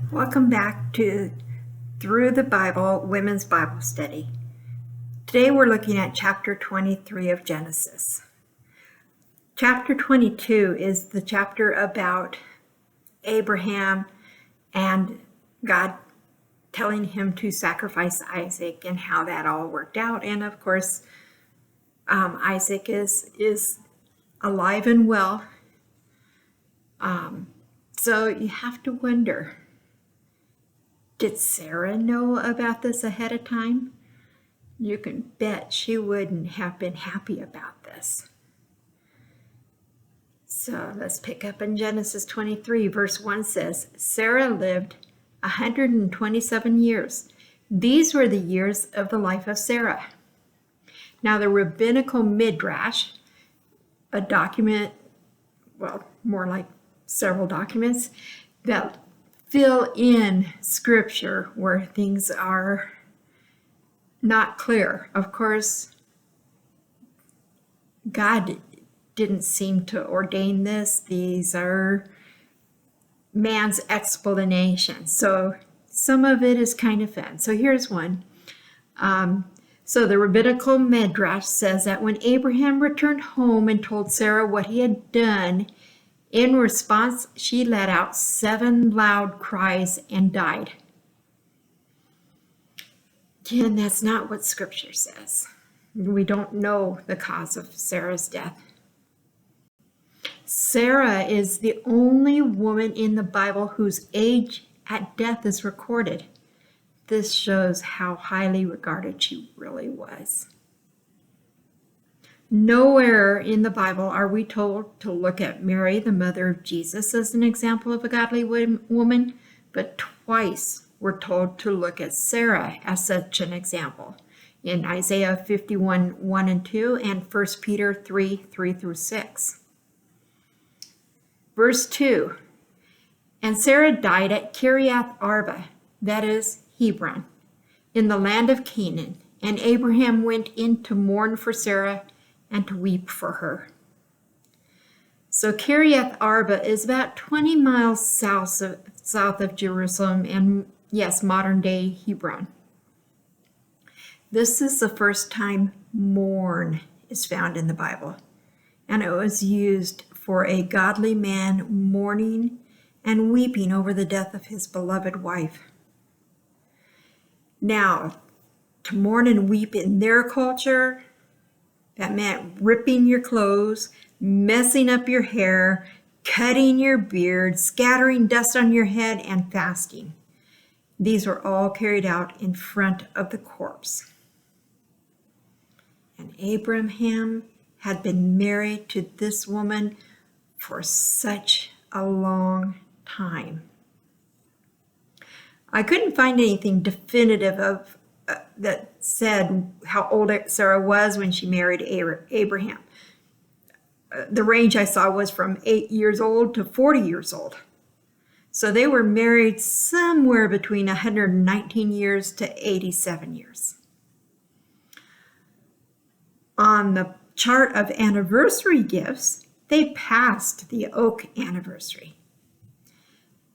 Welcome back to Through the Bible Women's Bible Study. Today we're looking at chapter 23 of Genesis. Chapter 22 is the chapter about Abraham and God telling him to sacrifice Isaac and how that all worked out. And of course, Isaac is alive and well. So you have to wonder, did Sarah know about this ahead of time? You can bet she wouldn't have been happy about this. So let's pick up in Genesis 23, verse 1 says, Sarah lived 127 years. These were the years of the life of Sarah. Now the rabbinical midrash, a document, well, more like several documents that fill in scripture where things are not clear. Of course, God didn't seem to ordain this. These are man's explanations. So some of it is kind of fun. So here's one. So the rabbinical midrash says that when Abraham returned home and told Sarah what he had done, in response, she let out 7 loud cries and died. Again, that's not what Scripture says. We don't know the cause of Sarah's death. Sarah is the only woman in the Bible whose age at death is recorded. This shows how highly regarded she really was. Nowhere in the Bible are we told to look at Mary, the mother of Jesus, as an example of a godly woman, but twice we're told to look at Sarah as such an example, in Isaiah 51, 1 and 2, and 1 Peter 3, 3 through 6. Verse 2, and Sarah died at Kiriath Arba, that is Hebron, in the land of Canaan, and Abraham went in to mourn for Sarah and to weep for her. So Kiriath Arba is about 20 miles south of Jerusalem and, yes, modern-day Hebron. This is the first time mourn is found in the Bible, and it was used for a godly man mourning and weeping over the death of his beloved wife. Now, to mourn and weep in their culture, that meant ripping your clothes, messing up your hair, cutting your beard, scattering dust on your head, and fasting. These were all carried out in front of the corpse. And Abraham had been married to this woman for such a long time. I couldn't find anything definitive of that said how old Sarah was when she married Abraham. The range I saw was from 8 years old to 40 years old. So they were married somewhere between 119 years to 87 years. On the chart of anniversary gifts, they passed the oak anniversary.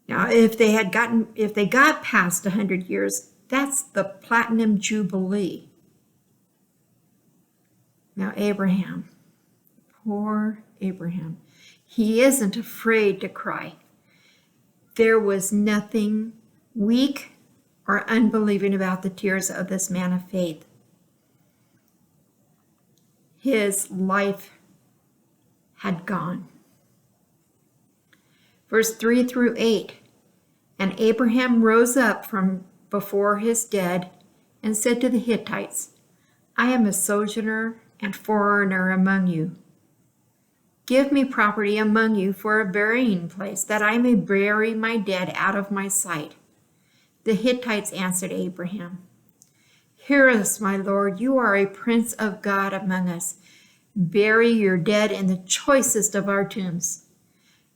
Now, if they got past 100 years, that's the platinum jubilee. Now, Abraham, poor Abraham, he isn't afraid to cry. There was nothing weak or unbelieving about the tears of this man of faith. His life had gone. Verse 3 through 8, and Abraham rose up from before his dead and said to the Hittites, I am a sojourner and foreigner among you. Give me property among you for a burying place, that I may bury my dead out of my sight. The Hittites answered Abraham, Hear us, my lord, you are a prince of God among us. Bury your dead in the choicest of our tombs.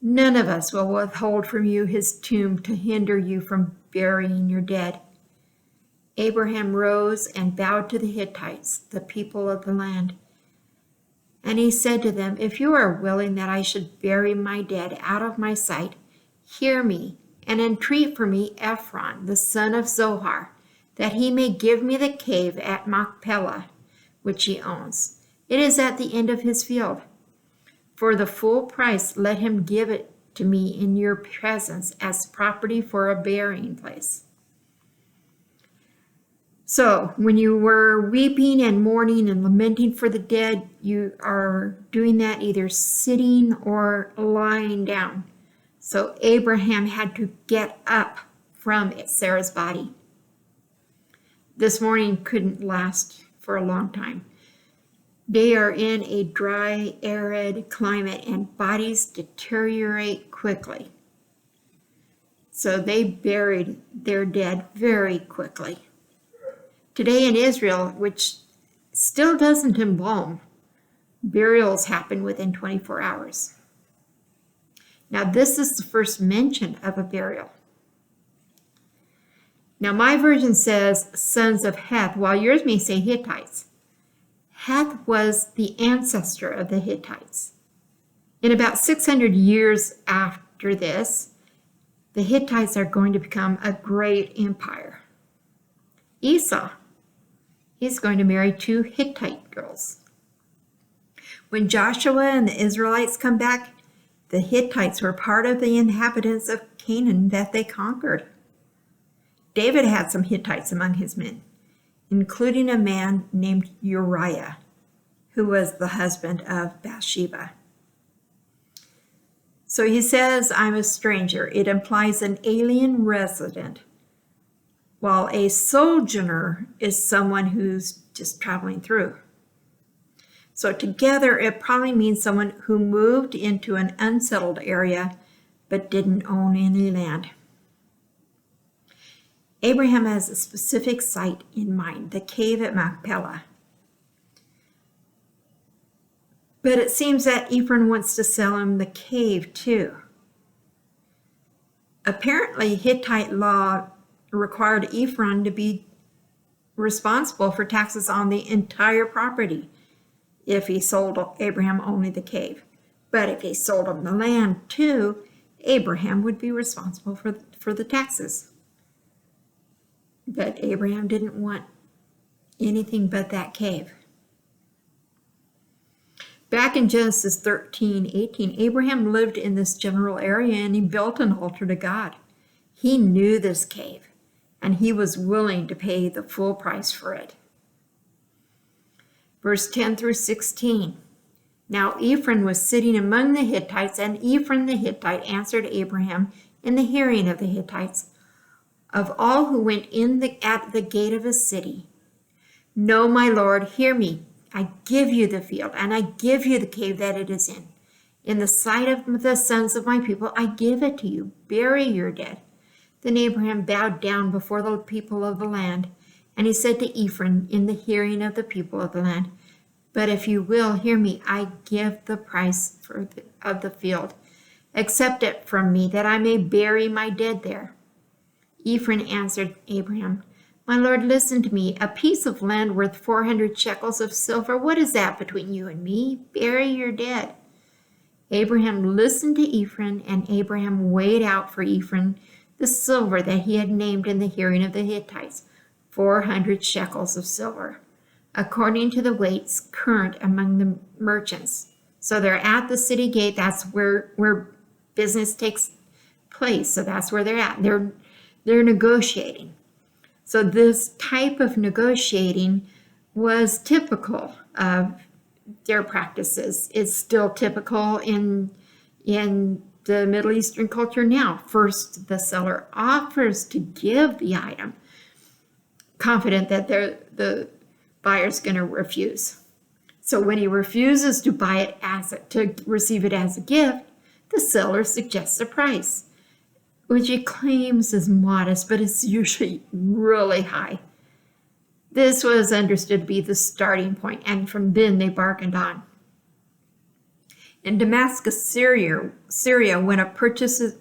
None of us will withhold from you his tomb to hinder you from burying your dead. Abraham rose and bowed to the Hittites, the people of the land. And he said to them, If you are willing that I should bury my dead out of my sight, hear me and entreat for me Ephron, the son of Zohar, that he may give me the cave at Machpelah, which he owns. It is at the end of his field. For the full price, let him give it to me in your presence as property for a burying place. So, when you were weeping and mourning and lamenting for the dead, you are doing that either sitting or lying down. So, Abraham had to get up from Sarah's body. This mourning couldn't last for a long time. They are in a dry, arid climate, and bodies deteriorate quickly. So, they buried their dead very quickly. Today in Israel, which still doesn't embalm, burials happen within 24 hours. Now, this is the first mention of a burial. Now, my version says sons of Heth, while yours may say Hittites. Heth was the ancestor of the Hittites. In about 600 years after this, the Hittites are going to become a great empire. Esau, he's going to marry 2 Hittite girls. When Joshua and the Israelites come back, the Hittites were part of the inhabitants of Canaan that they conquered. David had some Hittites among his men, including a man named Uriah, who was the husband of Bathsheba. So he says, I'm a stranger. It implies an alien resident, while a sojourner is someone who's just traveling through. So together, it probably means someone who moved into an unsettled area but didn't own any land. Abraham has a specific site in mind, the cave at Machpelah. But it seems that Ephron wants to sell him the cave too. Apparently, Hittite law required Ephron to be responsible for taxes on the entire property if he sold Abraham only the cave. But if he sold him the land too, Abraham would be responsible for the taxes. But Abraham didn't want anything but that cave. Back in Genesis 13:18, Abraham lived in this general area and he built an altar to God. He knew this cave and he was willing to pay the full price for it. Verse 10 through 16. Now Ephron was sitting among the Hittites, and Ephron the Hittite answered Abraham in the hearing of the Hittites, of all who went in at the gate of a city, No, my Lord, hear me. I give you the field, and I give you the cave that it is in. In the sight of the sons of my people, I give it to you. Bury your dead. Then Abraham bowed down before the people of the land, and he said to Ephron in the hearing of the people of the land, But if you will hear me, I give the price of the field. Accept it from me, that I may bury my dead there. Ephron answered Abraham, My Lord, listen to me. A piece of land worth 400 shekels of silver, what is that between you and me? Bury your dead. Abraham listened to Ephron, and Abraham weighed out for Ephron the silver that he had named in the hearing of the Hittites, 400 shekels of silver, according to the weights current among the merchants. So they're at the city gate. That's where business takes place. So that's where they're at. They're negotiating. So this type of negotiating was typical of their practices. It's still typical in the Middle Eastern culture now. First, the seller offers to give the item, confident that the buyer's going to refuse. So when he refuses to buy it to receive it as a gift, the seller suggests a price, which he claims is modest, but it's usually really high. This was understood to be the starting point, and from then they bargained on. In Damascus, Syria, when a purchaser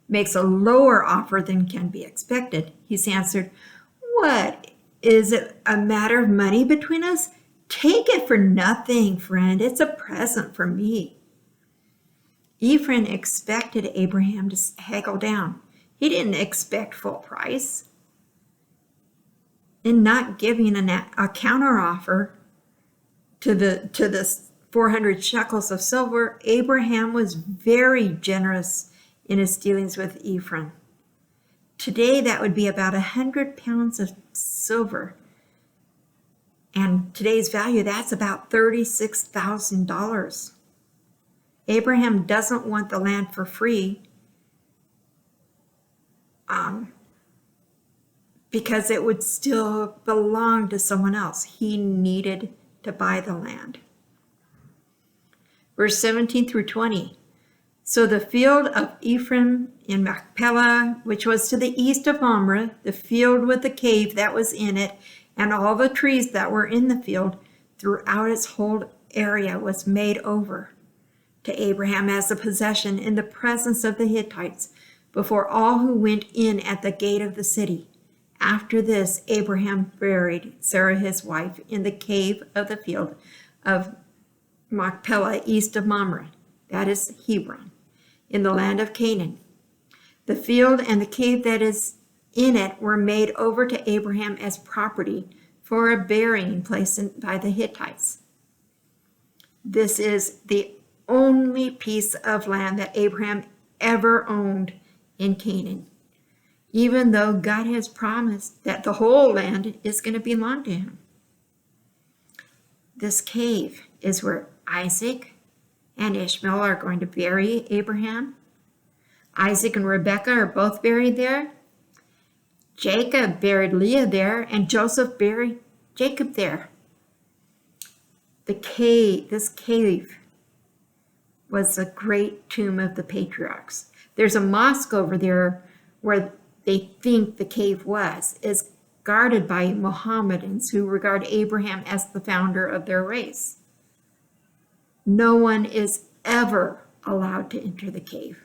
makes a lower offer than can be expected, he's answered, What? Is it a matter of money between us? Take it for nothing, friend. It's a present for me. Ephraim expected Abraham to haggle down. He didn't expect full price. In not giving a counteroffer to the 400 shekels of silver, Abraham was very generous in his dealings with Ephraim. Today, that would be about 100 pounds of silver. And today's value, that's about $36,000. Abraham doesn't want the land for free because it would still belong to someone else. He needed to buy the land. Verse 17 through 20. So the field of Ephraim in Machpelah, which was to the east of Mamre, the field with the cave that was in it, and all the trees that were in the field throughout its whole area was made over to Abraham as a possession in the presence of the Hittites before all who went in at the gate of the city. After this, Abraham buried Sarah his wife in the cave of the field of Machpelah east of Mamre, that is Hebron, in the land of Canaan. The field and the cave that is in it were made over to Abraham as property for a burying place by the Hittites. This is the only piece of land that Abraham ever owned in Canaan, even though God has promised that the whole land is going to belong to him. This cave is where Isaac and Ishmael are going to bury Abraham. Isaac and Rebekah are both buried there. Jacob buried Leah there, and Joseph buried Jacob there. This cave was a great tomb of the patriarchs. There's a mosque over there where they think the cave was. It's guarded by Mohammedans who regard Abraham as the founder of their race. No one is ever allowed to enter the cave.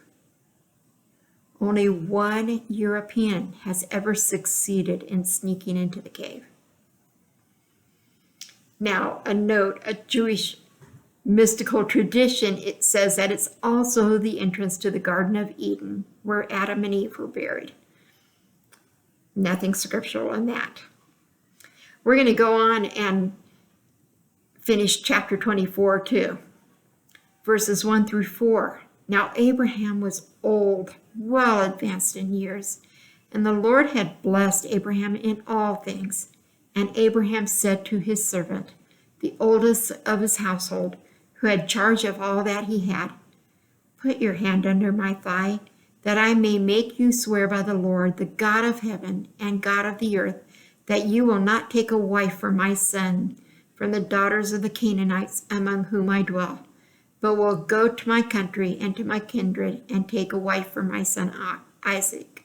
Only one European has ever succeeded in sneaking into the cave. Now, a note, a Jewish mystical tradition, it says that it's also the entrance to the Garden of Eden, where Adam and Eve were buried. Nothing scriptural in that. We're going to go on and finish chapter 24 too. Verses 1 through 4. Now Abraham was old, well advanced in years, and the Lord had blessed Abraham in all things. And Abraham said to his servant, the oldest of his household, who had charge of all that he had, put your hand under my thigh, that I may make you swear by the Lord, the God of heaven and God of the earth, that you will not take a wife for my son from the daughters of the Canaanites among whom I dwell, but will go to my country and to my kindred and take a wife for my son Isaac.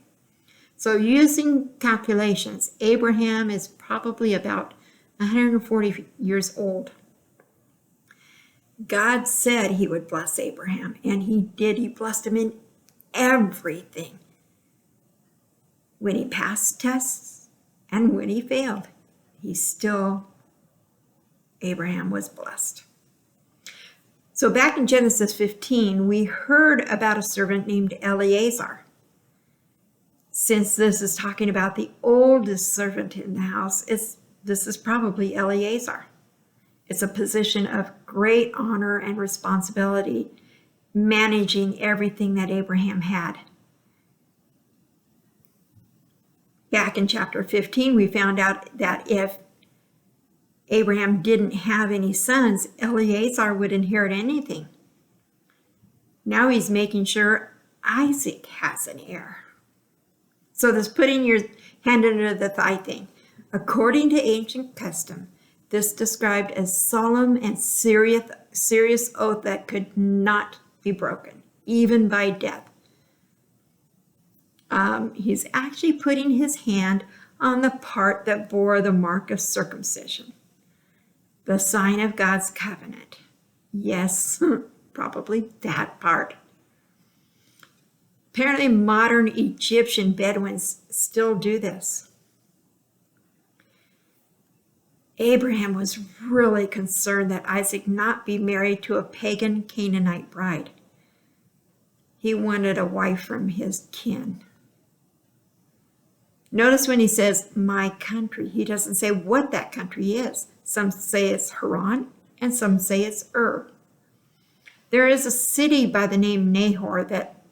So using calculations, Abraham is probably about 140 years old. God said he would bless Abraham, and he did. He blessed him in everything. When he passed tests and when he failed, Abraham was blessed. So back in Genesis 15, we heard about a servant named Eleazar. Since this is talking about the oldest servant in the house, this is probably Eleazar. It's a position of great honor and responsibility, managing everything that Abraham had. Back in chapter 15, we found out that if Abraham didn't have any sons, Eleazar would inherit anything. Now he's making sure Isaac has an heir. So this putting your hand under the thigh thing, according to ancient custom, this described a solemn and serious oath that could not be broken, even by death. He's actually putting his hand on the part that bore the mark of circumcision, the sign of God's covenant. Yes, probably that part. Apparently, modern Egyptian Bedouins still do this. Abraham was really concerned that Isaac not be married to a pagan Canaanite bride. He wanted a wife from his kin. Notice when he says, my country, he doesn't say what that country is. Some say it's Haran, and some say it's Ur. There is a city by the name Nahor that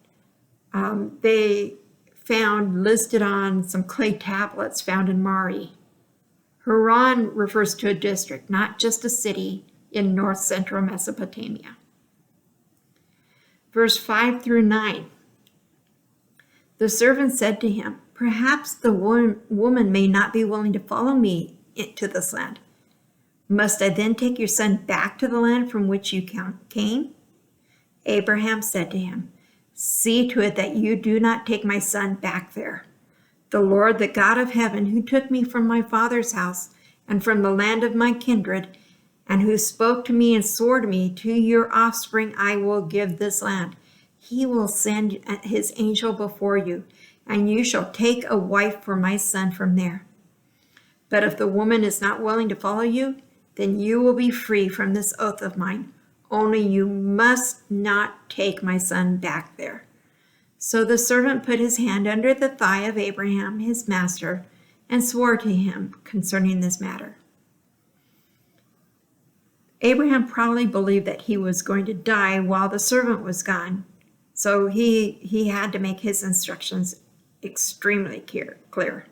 they found listed on some clay tablets found in Mari. Haran refers to a district, not just a city in north central Mesopotamia. Verse 5 through 9. The servant said to him, perhaps the woman may not be willing to follow me into this land. Must I then take your son back to the land from which you came? Abraham said to him, see to it that you do not take my son back there. The Lord, the God of heaven, who took me from my father's house and from the land of my kindred, and who spoke to me and swore to me, to your offspring I will give this land. He will send his angel before you, and you shall take a wife for my son from there. But if the woman is not willing to follow you, then you will be free from this oath of mine. Only you must not take my son back there. So the servant put his hand under the thigh of Abraham, his master, and swore to him concerning this matter. Abraham probably believed that he was going to die while the servant was gone, so he had to make his instructions extremely clear.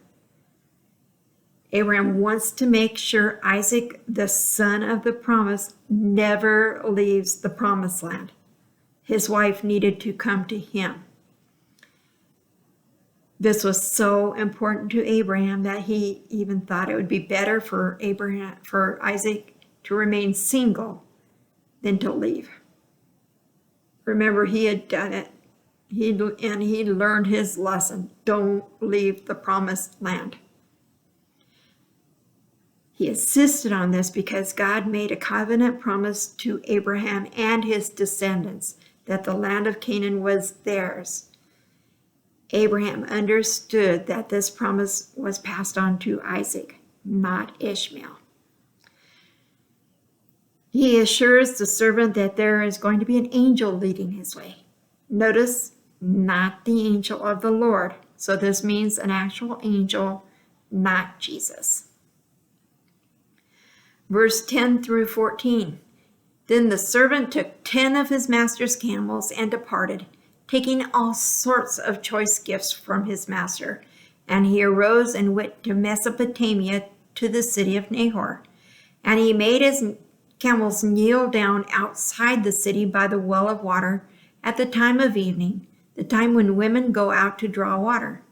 Abraham wants to make sure Isaac, the son of the promise, never leaves the promised land. His wife needed to come to him. This was so important to Abraham that he even thought it would be better for Isaac to remain single than to leave. Remember, he had done it. He learned his lesson. Don't leave the promised land. He insisted on this because God made a covenant promise to Abraham and his descendants that the land of Canaan was theirs. Abraham understood that this promise was passed on to Isaac, not Ishmael. He assures the servant that there is going to be an angel leading his way. Notice, not the angel of the Lord. So this means an actual angel, not Jesus. Verse 10 through 14. Then the servant took 10 of his master's camels and departed, taking all sorts of choice gifts from his master. And he arose and went to Mesopotamia, to the city of Nahor. And he made his camels kneel down outside the city by the well of water at the time of evening, the time when women go out to draw water.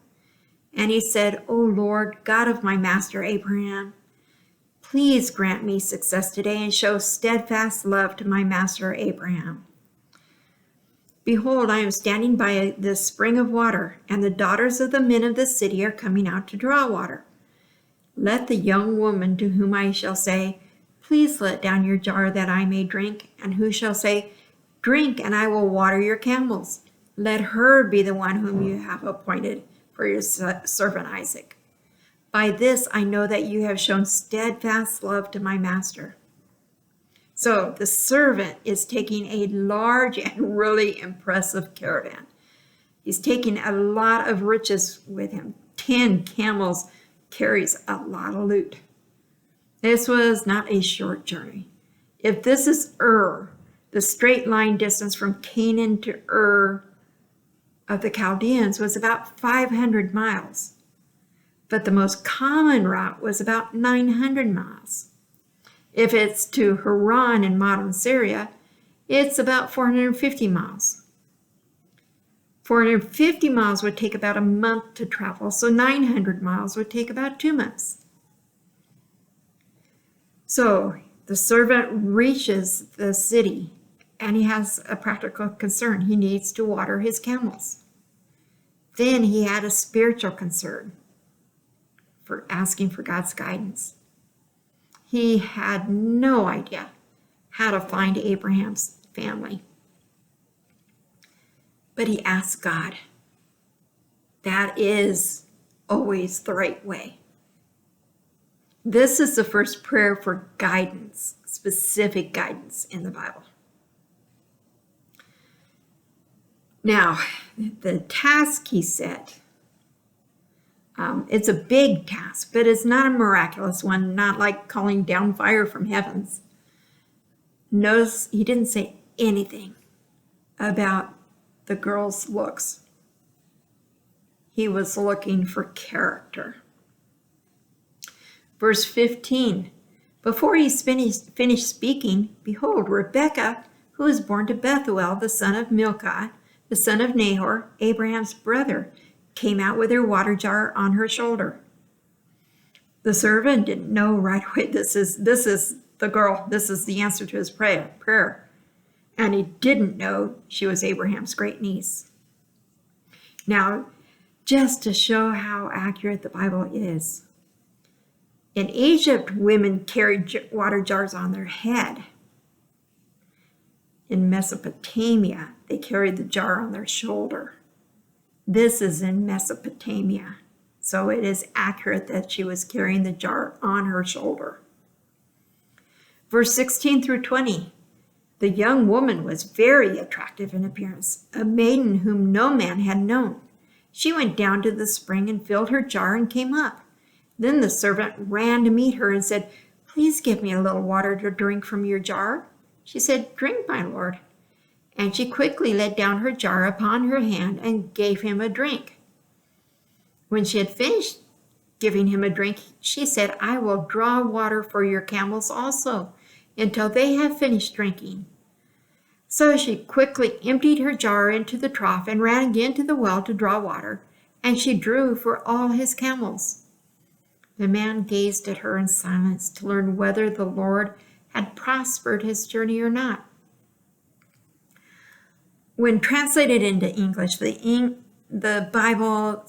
And he said, O Lord, God of my master Abraham, please grant me success today and show steadfast love to my master Abraham. Behold, I am standing by this spring of water, and the daughters of the men of the city are coming out to draw water. Let the young woman to whom I shall say, please let down your jar that I may drink, and who shall say, drink, and I will water your camels. Let her be the one whom you have appointed for your servant Isaac. By this I know that you have shown steadfast love to my master. So the servant is taking a large and really impressive caravan. He's taking a lot of riches with him. 10 camels carries a lot of loot. This was not a short journey. If this is Ur, the straight line distance from Canaan to Ur of the Chaldeans was about 500 miles. But the most common route was about 900 miles. If it's to Haran in modern Syria, it's about 450 miles. 450 miles would take about a month to travel, so 900 miles would take about 2 months. So the servant reaches the city, and he has a practical concern. He needs to water his camels. Then he had a spiritual concern for asking for God's guidance. He had no idea how to find Abraham's family. But he asked God. That is always the right way. This is the first prayer for guidance, specific guidance in the Bible. Now, the task he set, it's a big task, but it's not a miraculous one, not like calling down fire from heavens. Notice he didn't say anything about the girl's looks. He was looking for character. Verse 15, before he finished speaking, behold, Rebekah, who was born to Bethuel, the son of Milcah, the son of Nahor, Abraham's brother, came out with her water jar on her shoulder. The servant didn't know right away, this is the girl, this is the answer to his prayer. And he didn't know she was Abraham's great niece. Now, just to show how accurate the Bible is, in Egypt, women carried water jars on their head. In Mesopotamia, they carried the jar on their shoulder. This is in Mesopotamia, so it is accurate that she was carrying the jar on her shoulder. Verse 16 through 20, the young woman was very attractive in appearance, a maiden whom no man had known. She went down to the spring and filled her jar and came up. Then the servant ran to meet her and said, "Please give me a little water to drink from your jar." She said, "Drink, my lord." And she quickly let down her jar upon her hand and gave him a drink. When she had finished giving him a drink, she said, "I will draw water for your camels also, until they have finished drinking." So she quickly emptied her jar into the trough and ran again to the well to draw water, and she drew for all his camels. The man gazed at her in silence to learn whether the Lord had prospered his journey or not. When translated into English, the Bible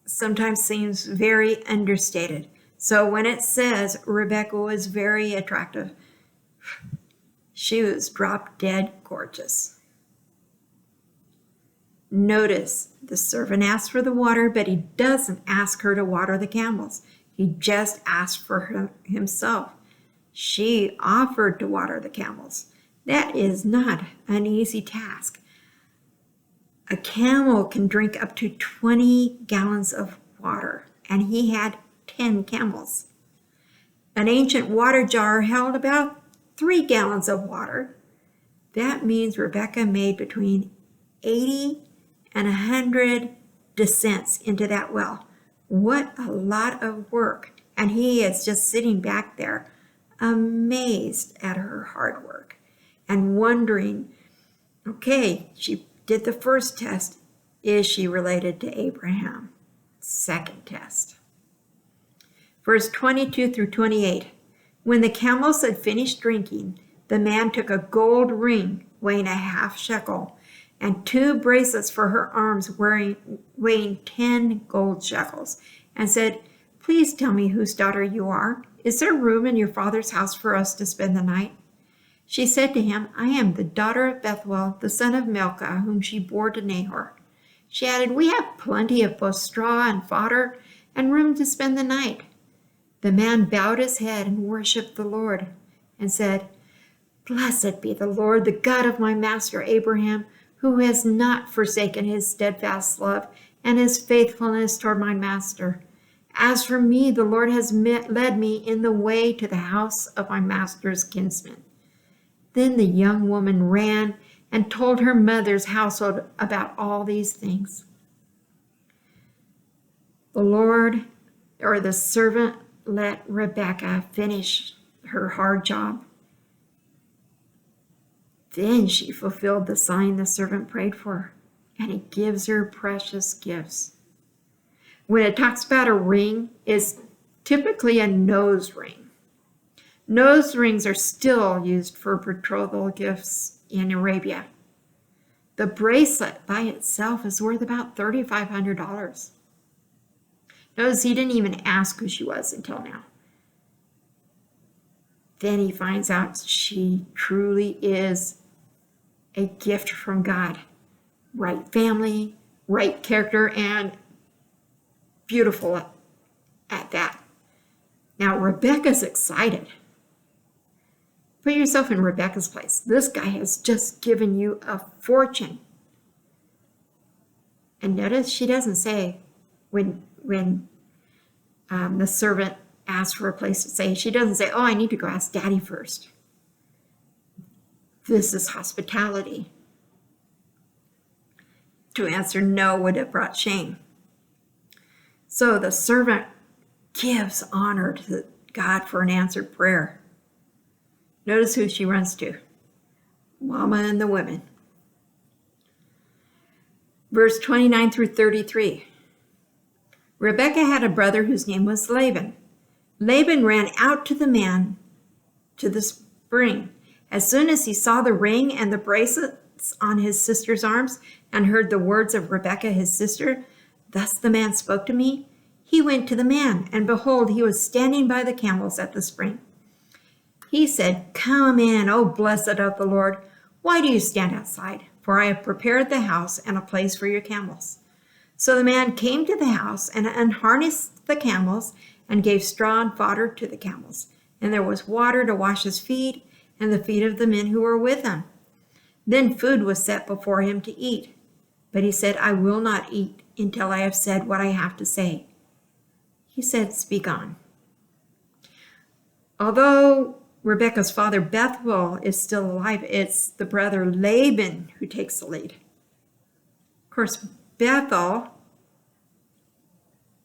sometimes seems very understated. So when it says Rebekah was very attractive, she was drop dead gorgeous. Notice the servant asks for the water, but he doesn't ask her to water the camels. He just asked for himself. She offered to water the camels. That is not an easy task. A camel can drink up to 20 gallons of water, and he had 10 camels. An ancient water jar held about 3 gallons of water. That means Rebekah made between 80 and 100 descents into that well. What a lot of work. And he is just sitting back there, amazed at her hard work and wondering, okay, she did the first test. Is she related to Abraham? Second test. Verse 22 through 28. When the camels had finished drinking, the man took a gold ring weighing a half shekel and 2 bracelets for her arms weighing 10 gold shekels, and said, "Please tell me whose daughter you are. Is there room in your father's house for us to spend the night?" She said to him, "I am the daughter of Bethuel, the son of Milcah, whom she bore to Nahor." She added, "We have plenty of both straw and fodder and room to spend the night." The man bowed his head and worshipped the Lord and said, "Blessed be the Lord, the God of my master Abraham, who has not forsaken his steadfast love and his faithfulness toward my master. As for me, the Lord has led me in the way to the house of my master's kinsman." Then the young woman ran and told her mother's household about all these things. The servant let Rebekah finish her hard job. Then she fulfilled the sign the servant prayed for, and he gives her precious gifts. When it talks about a ring, it's typically a nose ring. Nose rings are still used for betrothal gifts in Arabia. The bracelet by itself is worth about $3,500. Notice he didn't even ask who she was until now. Then he finds out she truly is a gift from God. Right family, right character, and beautiful at that. Now, Rebekah's excited. Put yourself in Rebekah's place. This guy has just given you a fortune. And notice she doesn't say when the servant asks for a place to stay, she doesn't say, oh, I need to go ask Daddy first. This is hospitality. To answer no would have brought shame. So the servant gives honor to God for an answered prayer. Notice who she runs to. Mama and the women. Verse 29 through 33. Rebekah had a brother whose name was Laban. Laban ran out to the man to the spring. As soon as he saw the ring and the bracelets on his sister's arms and heard the words of Rebekah his sister, thus the man spoke to me, he went to the man, and behold, he was standing by the camels at the spring. He said, come in, O blessed of the Lord. Why do you stand outside? For I have prepared the house and a place for your camels. So the man came to the house and unharnessed the camels and gave straw and fodder to the camels. And there was water to wash his feet and the feet of the men who were with him. Then food was set before him to eat. But he said, I will not eat until I have said what I have to say. He said, speak on. Although Rebekah's father Bethuel is still alive, it's the brother Laban who takes the lead. Of course, Bethuel,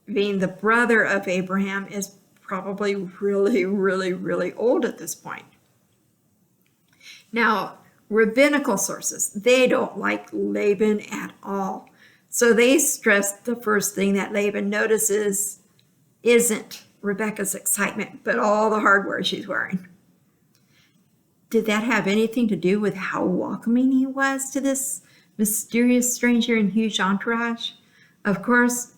being the brother of Abraham, is probably really old at this point. Now, rabbinical sources, they don't like Laban at all. So they stress the first thing that Laban notices isn't Rebekah's excitement, but all the hardware she's wearing. Did that have anything to do with how welcoming he was to this mysterious stranger and huge entourage? Of course,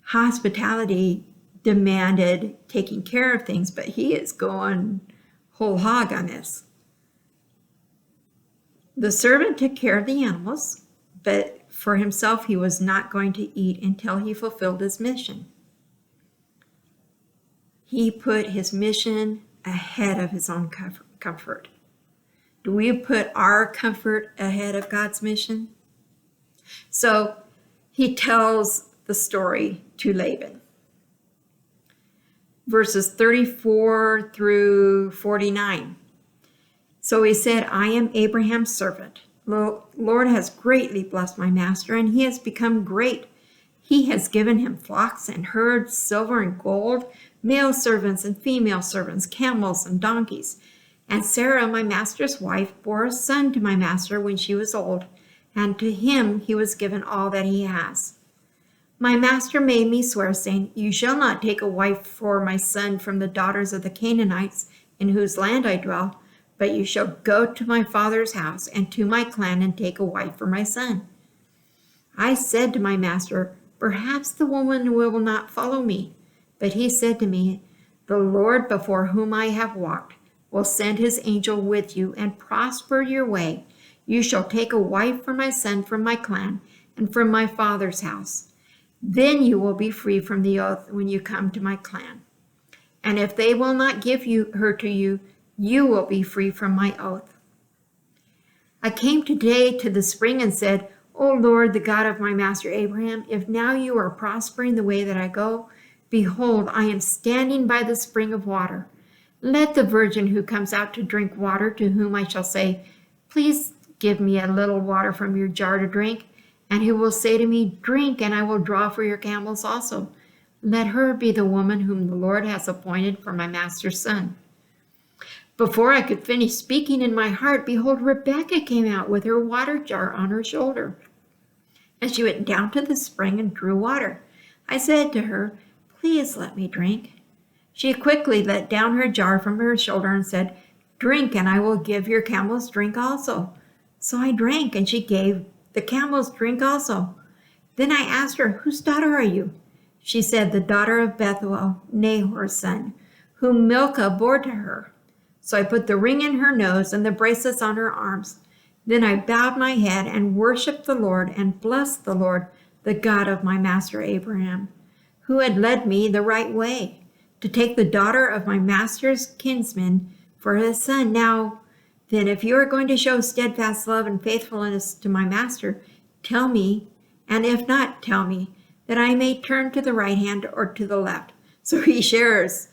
hospitality demanded taking care of things, but he is going whole hog on this. The servant took care of the animals, but for himself he was not going to eat until he fulfilled his mission. He put his mission ahead of his own comfort. Do we put our comfort ahead of God's mission? So he tells the story to Laban. Verses 34 through 49. So he said, I am Abraham's servant. The Lord has greatly blessed my master, and he has become great. He has given him flocks and herds, silver and gold, male servants and female servants, camels and donkeys. And Sarah, my master's wife, bore a son to my master when she was old, and to him he was given all that he has. My master made me swear, saying, you shall not take a wife for my son from the daughters of the Canaanites in whose land I dwell, but you shall go to my father's house and to my clan and take a wife for my son. I said to my master, perhaps the woman will not follow me. But he said to me, the Lord before whom I have walked will send his angel with you and prosper your way. You shall take a wife for my son from my clan and from my father's house. Then you will be free from the oath when you come to my clan. And if they will not give her to you, you will be free from my oath. I came today to the spring and said, O Lord, the God of my master Abraham, if now you are prospering the way that I go, behold, I am standing by the spring of water. Let the virgin who comes out to drink water, to whom I shall say, please give me a little water from your jar to drink, and who will say to me, drink, and I will draw for your camels also. Let her be the woman whom the Lord has appointed for my master's son. Before I could finish speaking in my heart, behold, Rebekah came out with her water jar on her shoulder. And she went down to the spring and drew water. I said to her, please let me drink. She quickly let down her jar from her shoulder and said, drink, and I will give your camels drink also. So I drank, and she gave the camels drink also. Then I asked her, whose daughter are you? She said, the daughter of Bethuel, Nahor's son, whom Milcah bore to her. So I put the ring in her nose and the bracelets on her arms. Then I bowed my head and worshiped the Lord and blessed the Lord, the God of my master Abraham, who had led me the right way, to take the daughter of my master's kinsman for his son. Now, then, if you are going to show steadfast love and faithfulness to my master, tell me, And if not, tell me, that I may turn to the right hand or to the left. So he shares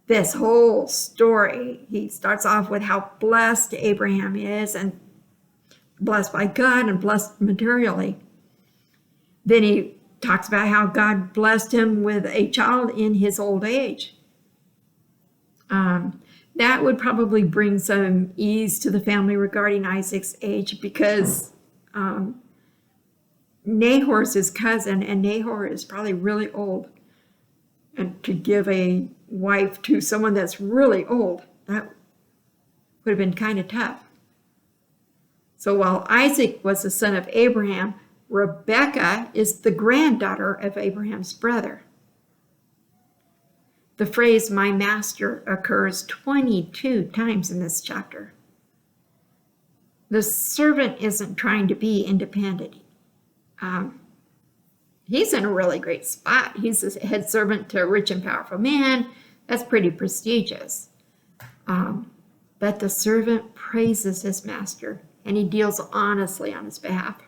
this whole story. He starts off with how blessed Abraham is, and blessed by God and blessed materially. Then he talks about how God blessed him with a child in his old age. That would probably bring some ease to the family regarding Isaac's age, because Nahor's his cousin, and Nahor is probably really old. And to give a wife to someone that's really old, that would have been kind of tough. So while Isaac was the son of Abraham, Rebekah is the granddaughter of Abraham's brother. The phrase "my master" occurs 22 times in this chapter. The servant isn't trying to be independent. He's in a really great spot. He's the head servant to a rich and powerful man. That's pretty prestigious. But the servant praises his master, and he deals honestly on his behalf.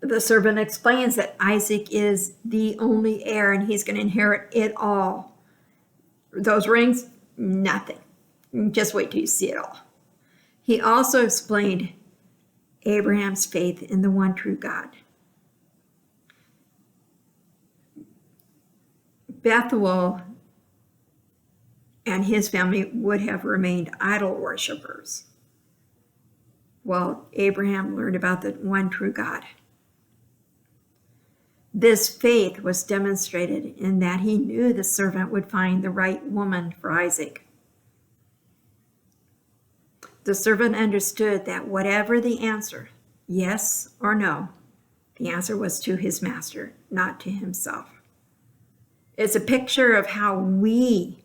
The servant explains that Isaac is the only heir, and he's going to inherit it all. Those rings, nothing. Just wait till you see it all. He also explained Abraham's faith in the one true God. Bethuel and his family would have remained idol worshipers, while Abraham learned about the one true God. This faith was demonstrated in that he knew the servant would find the right woman for Isaac. The servant understood that whatever the answer, yes or no, the answer was to his master, not to himself. It's a picture of how we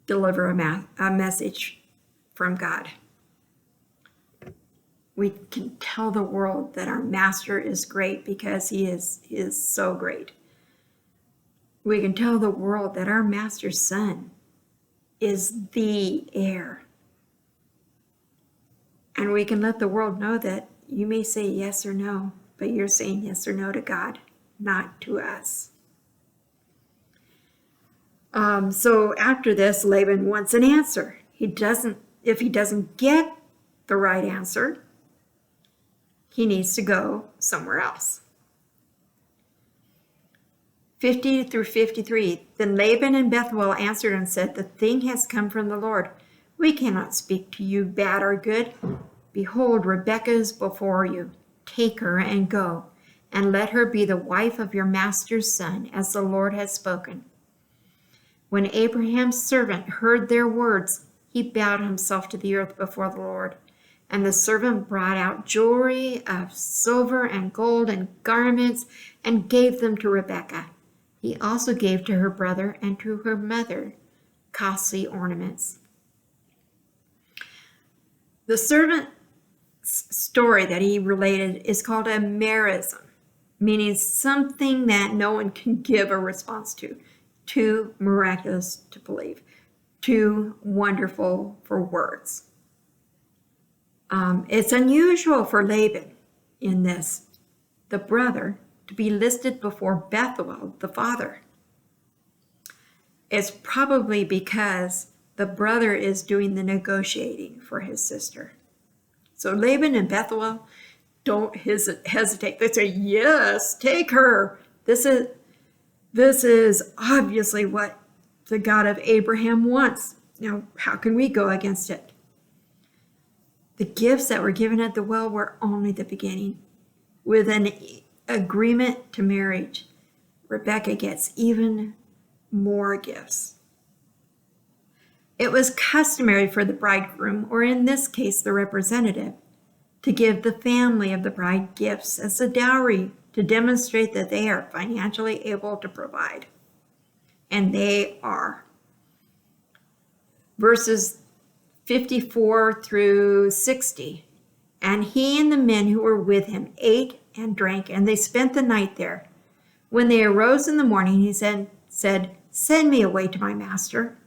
deliver a message from God. We can tell the world that our master is great because he is so great. We can tell the world that our master's son is the heir. And we can let the world know that you may say yes or no, but you're saying yes or no to God, not to us. So after this, Laban wants an answer. If he doesn't get the right answer, he needs to go somewhere else. 50 through 53. Then Laban and Bethuel answered and said, "The thing has come from the Lord. We cannot speak to you bad or good. Behold, Rebekah is before you. Take her and go, and let her be the wife of your master's son, as the Lord has spoken." When Abraham's servant heard their words, he bowed himself to the earth before the Lord. And the servant brought out jewelry of silver and gold and garments and gave them to Rebekah. He also gave to her brother and to her mother costly ornaments. The servant's story that he related is called a merism, meaning something that no one can give a response to. Too miraculous to believe, too wonderful for words. It's unusual for Laban in this, the brother, to be listed before Bethuel, the father. It's probably because the brother is doing the negotiating for his sister. So Laban and Bethuel don't hesitate. They say, "Yes, take her. This is obviously what the God of Abraham wants. Now, how can we go against it?" The gifts that were given at the well were only the beginning. With an agreement to marriage, Rebekah gets even more gifts. It was customary for the bridegroom, or in this case the representative, to give the family of the bride gifts as a dowry to demonstrate that they are financially able to provide. And they are. Verses 54 through 60. And he and the men who were with him ate and drank, and they spent the night there. When they arose in the morning, he said, "Send me away to my master."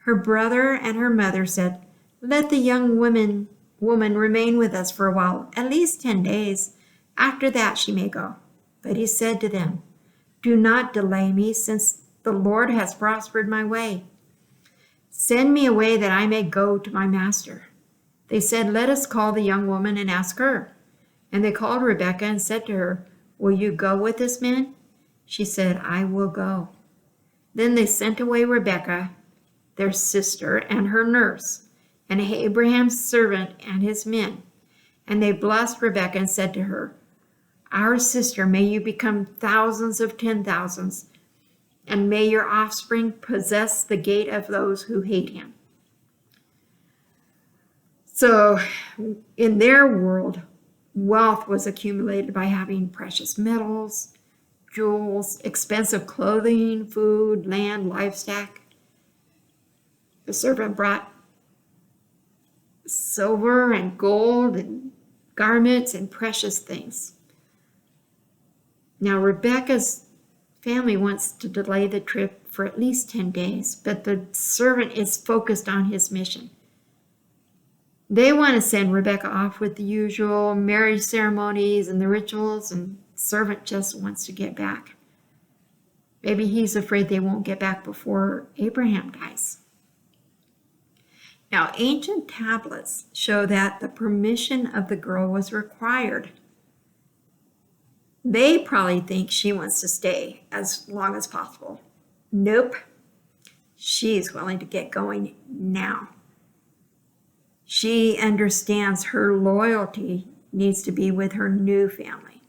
Her brother and her mother said, "Let the young woman woman remain with us for a while, at least 10 days. After that she may go. But he said to them, do not delay me, since the Lord has prospered my way. Send me away that I may go to my master. They said, let us call the young woman and ask her. And they called Rebekah and said to her, will you go with this man? She said, I will go. Then they sent away Rebekah, their sister, and her nurse, and Abraham's servant and his men. And they blessed Rebekah and said to her, our sister, may you become thousands of 10,000s, and may your offspring possess the gate of those who hate him. So in their world, wealth was accumulated by having precious metals, jewels, expensive clothing, food, land, livestock. The servant brought silver and gold and garments and precious things. Now, Rebekah's family wants to delay the trip for at least 10 days, but the servant is focused on his mission. They want to send Rebekah off with the usual marriage ceremonies and the rituals, and the servant just wants to get back. Maybe he's afraid they won't get back before Abraham dies. Now, ancient tablets show that the permission of the girl was required. They probably think she wants to stay as long as possible. Nope. She's willing to get going now. She understands her loyalty needs to be with her new family.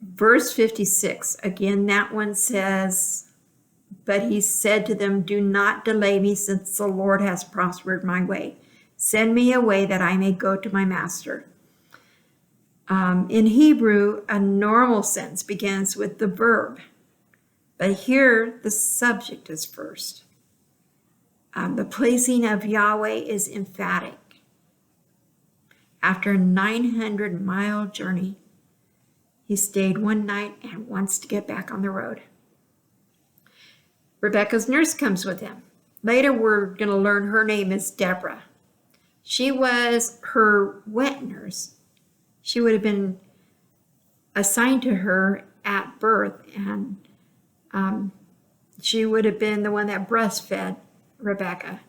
Verse 56, again, that one says, but he said to them, do not delay me, since the Lord has prospered my way. Send me away that I may go to my master. In Hebrew, a normal sentence begins with the verb, but here the subject is first. The placing of Yahweh is emphatic. After a 900-mile journey, he stayed one night and wants to get back on the road. Rebekah's nurse comes with him. Later, we're going to learn her name is Deborah. She was her wet nurse. She would have been assigned to her at birth, and she would have been the one that breastfed Rebekah.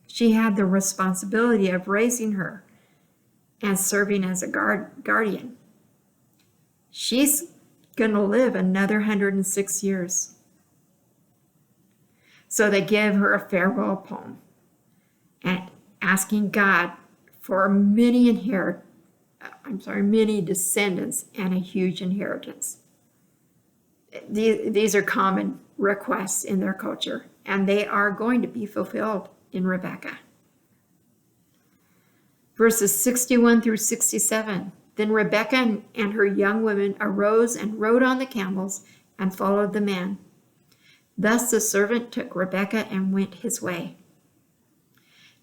She had the responsibility of raising her and serving as a guardian. She's going to live another 106 years. So they give her a farewell poem and asking God for many descendants and a huge inheritance. These are common requests in their culture, and they are going to be fulfilled in Rebekah. Verses 61 through 67. Then Rebekah and her young women arose and rode on the camels and followed the man. Thus the servant took Rebekah and went his way.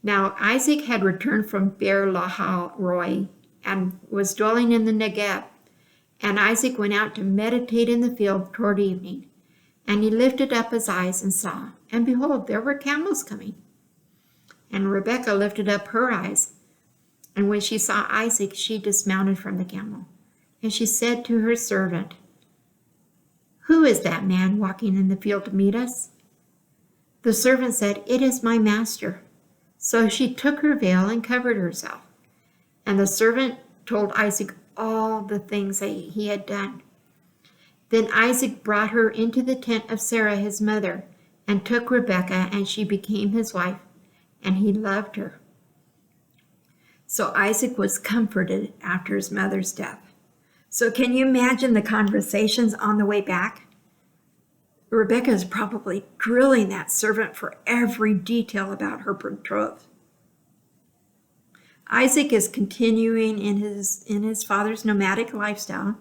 Now Isaac had returned from Beer Lahai Roi and was dwelling in the Negev. And Isaac went out to meditate in the field toward evening. And he lifted up his eyes and saw, and behold, there were camels coming. And Rebekah lifted up her eyes, and when she saw Isaac, she dismounted from the camel. And she said to her servant, who is that man walking in the field to meet us? The servant said, it is my master. So she took her veil and covered herself. And the servant told Isaac all the things that he had done. Then Isaac brought her into the tent of Sarah his mother, and took Rebekah, and she became his wife, and he loved her. So Isaac was comforted after his mother's death. So can you imagine the conversations on the way back? Rebekah is probably drilling that servant for every detail about her betrothed. Isaac is continuing in his father's nomadic lifestyle.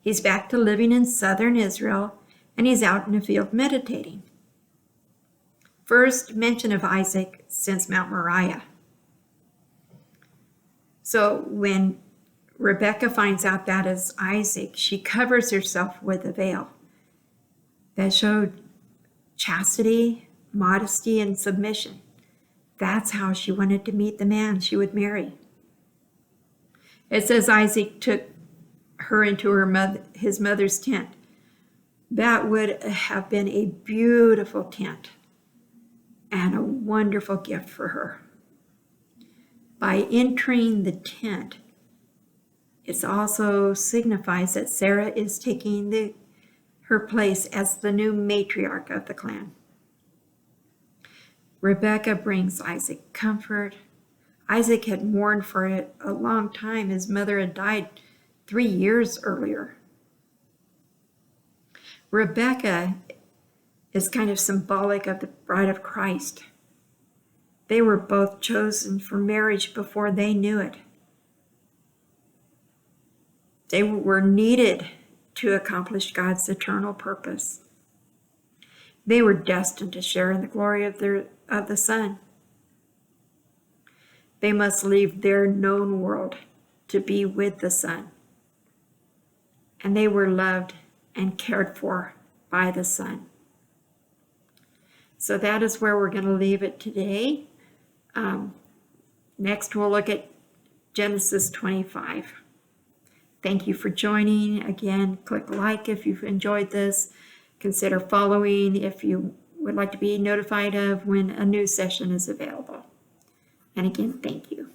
He's back to living in southern Israel, and he's out in the field meditating. First mention of Isaac since Mount Moriah. So when Rebekah finds out that is Isaac, she covers herself with a veil that showed chastity, modesty, and submission. That's how she wanted to meet the man she would marry. It says Isaac took her into his mother's tent. That would have been a beautiful tent and a wonderful gift for her. By entering the tent, it also signifies that Sarah is taking her place as the new matriarch of the clan. Rebekah brings Isaac comfort. Isaac had mourned for a long time. His mother had died 3 years earlier. Rebekah is kind of symbolic of the bride of Christ. They were both chosen for marriage before they knew it. They were needed to accomplish God's eternal purpose. They were destined to share in the glory of the Son. They must leave their known world to be with the Son. And they were loved and cared for by the Son. So that is where we're going to leave it today. Next, we'll look at Genesis 25. Thank you for joining. Again, click like if you've enjoyed this. Consider following if you would like to be notified of when a new session is available. And again, thank you.